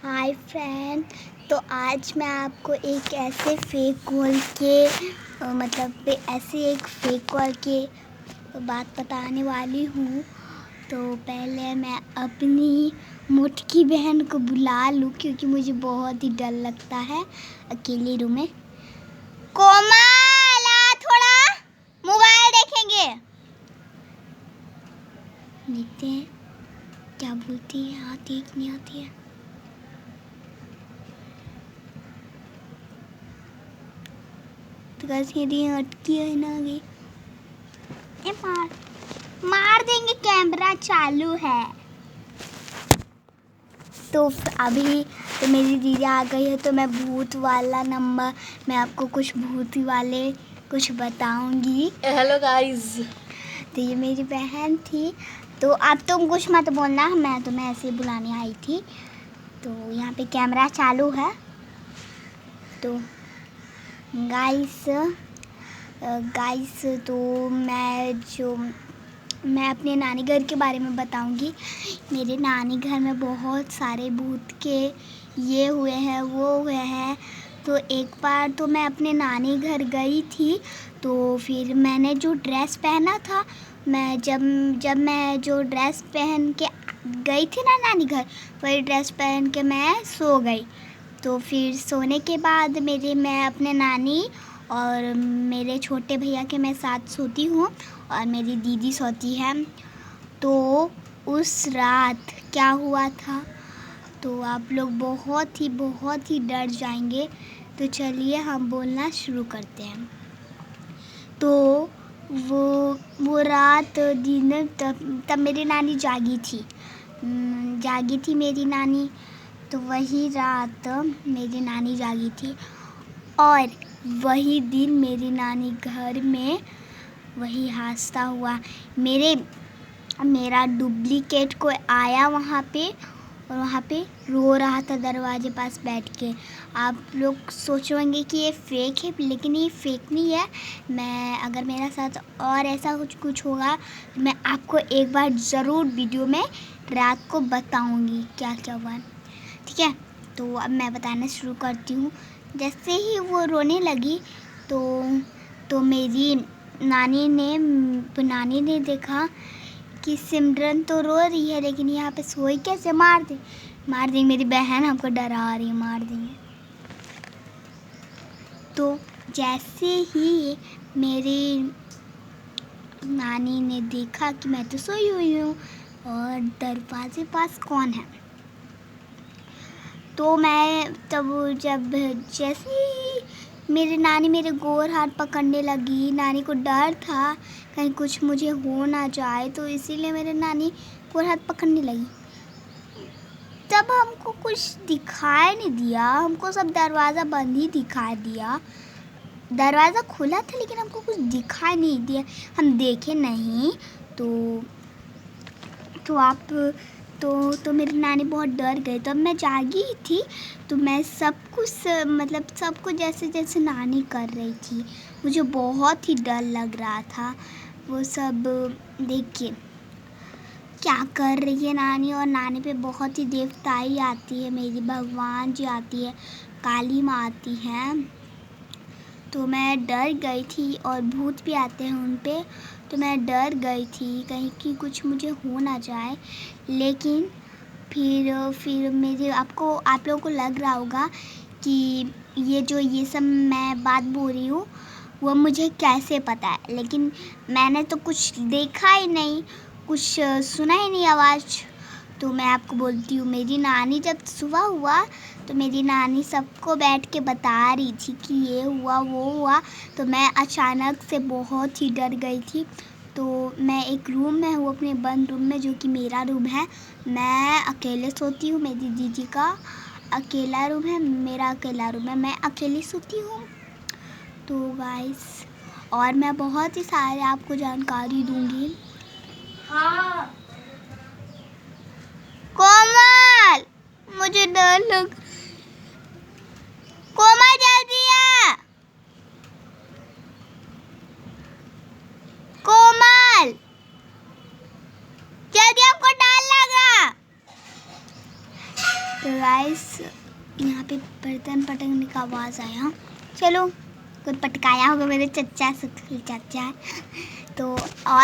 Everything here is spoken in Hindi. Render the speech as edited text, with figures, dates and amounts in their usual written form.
Hi friend. तो आज मैं आपको एक ऐसे फेक वॉल के ऐसे एक फेक वॉल के बात बताने वाली हूँ। तो पहले मैं अपनी मोटकी बहन को बुला लूँ क्योंकि मुझे बहुत ही डर लगता है अकेले रूम में। कोमल आ, थोड़ा मोबाइल देखेंगे। देखते हैं क्या बोलती है, आती है कि नहीं आती है। तो कैसे यदि अटकी है ना, ये मार देंगे, कैमरा चालू है। तो अभी तो मेरी दीदी आ गई है, तो मैं भूत वाला नंबर, मैं आपको कुछ भूत वाले कुछ बताऊंगी। Hello guys. तो ये मेरी बहन थी। तो अब तुम कुछ मत बोलना, मैं तुम्हें ऐसे ही बुलाने आई थी। तो यहाँ पे कैमरा चालू है। तो गाइस तो मैं अपने नानी घर के बारे में बताऊंगी। मेरे नानी घर में बहुत सारे भूत के ये हुए हैं, वो हुए हैं। तो एक बार तो मैं अपने नानी घर गई थी। तो फिर मैंने जो ड्रेस पहना था, जब मैं जो ड्रेस पहन के गई थी ना नानी घर, वही ड्रेस पहन के मैं सो गई। तो फिर सोने के बाद मैं अपने नानी और मेरे छोटे भैया के मैं साथ सोती हूँ और मेरी दीदी सोती है। तो उस रात क्या हुआ था तो आप लोग बहुत ही डर जाएंगे। तो चलिए हम बोलना शुरू करते हैं। तो वो रात दिन तब मेरी नानी जागी थी मेरी नानी। तो वही रात मेरी नानी जागी थी और वही दिन मेरी नानी घर में वही हादसा हुआ। मेरा डुप्लीकेट कोई आया वहाँ पे और वहाँ पे रो रहा था दरवाजे पास बैठ के। आप लोग सोचेंगे कि ये फेक है, लेकिन ये फेक नहीं है। मैं अगर मेरा साथ और ऐसा कुछ होगा तो मैं आपको एक बार ज़रूर वीडियो में रात को बताऊंगी क्या क्या हुआ। ठीक है, तो अब मैं बताना शुरू करती हूँ। जैसे ही वो रोने लगी तो मेरी नानी ने देखा कि सिमरन तो रो रही है, लेकिन यहाँ पे सोई कैसे। मार देंगे, मेरी बहन हमको डरा रही है, मार देंगे। तो जैसे ही मेरी नानी ने देखा कि मैं तो सोई हुई हूँ और दरवाजे पास कौन है, तो मैं जब जैसे ही मेरी नानी मेरे गोर हाथ पकड़ने लगी, नानी को डर था कहीं कुछ मुझे हो ना जाए, तो इसीलिए मेरे नानी गोर हाथ पकड़ने लगी। तब हमको कुछ दिखाई नहीं दिया, हमको सब दरवाज़ा बंद ही दिखाई दिया। दरवाज़ा खुला था लेकिन हमको कुछ दिखाई नहीं दिया, हम देखे नहीं। तो मेरी नानी बहुत डर गई। तब मैं जागी थी, तो मैं सब कुछ जैसे नानी कर रही थी। मुझे बहुत ही डर लग रहा था वो सब देख के, क्या कर रही है नानी। और नानी पे बहुत ही देवताई आती है, मेरी भगवान जी आती है, काली माँ आती है। तो मैं डर गई थी और भूत भी आते हैं उन पे। तो मैं डर गई थी कहीं कि कुछ मुझे हो ना जाए। लेकिन फिर आप लोगों को लग रहा होगा कि ये सब मैं बात बोल रही हूँ वो मुझे कैसे पता है, लेकिन मैंने तो कुछ देखा ही नहीं, कुछ सुना ही नहीं आवाज़। तो मैं आपको बोलती हूँ, मेरी नानी जब सुबह हुआ तो मेरी नानी सबको बैठ के बता रही थी कि ये हुआ वो हुआ। तो मैं अचानक से बहुत ही डर गई थी। तो मैं एक रूम में हूँ, अपने बंद रूम में, जो कि मेरा रूम है। मैं अकेले सोती हूँ, मेरी दीदी का अकेला रूम है, मेरा अकेला रूम है, मैं अकेली सोती हूँ। तो गाइस, और मैं बहुत ही सारे आपको जानकारी दूंगी। हाँ कोमल, मुझे डर लग। कोमल जल्दी आ। कोमल जल्दी, आपको डर लगा। तो गाइस गाइस यहाँ पे बर्तन पटकने का आवाज़ आया। चलो कोई पटकाया होगा, मेरे चचा सुखल चाचा। तो और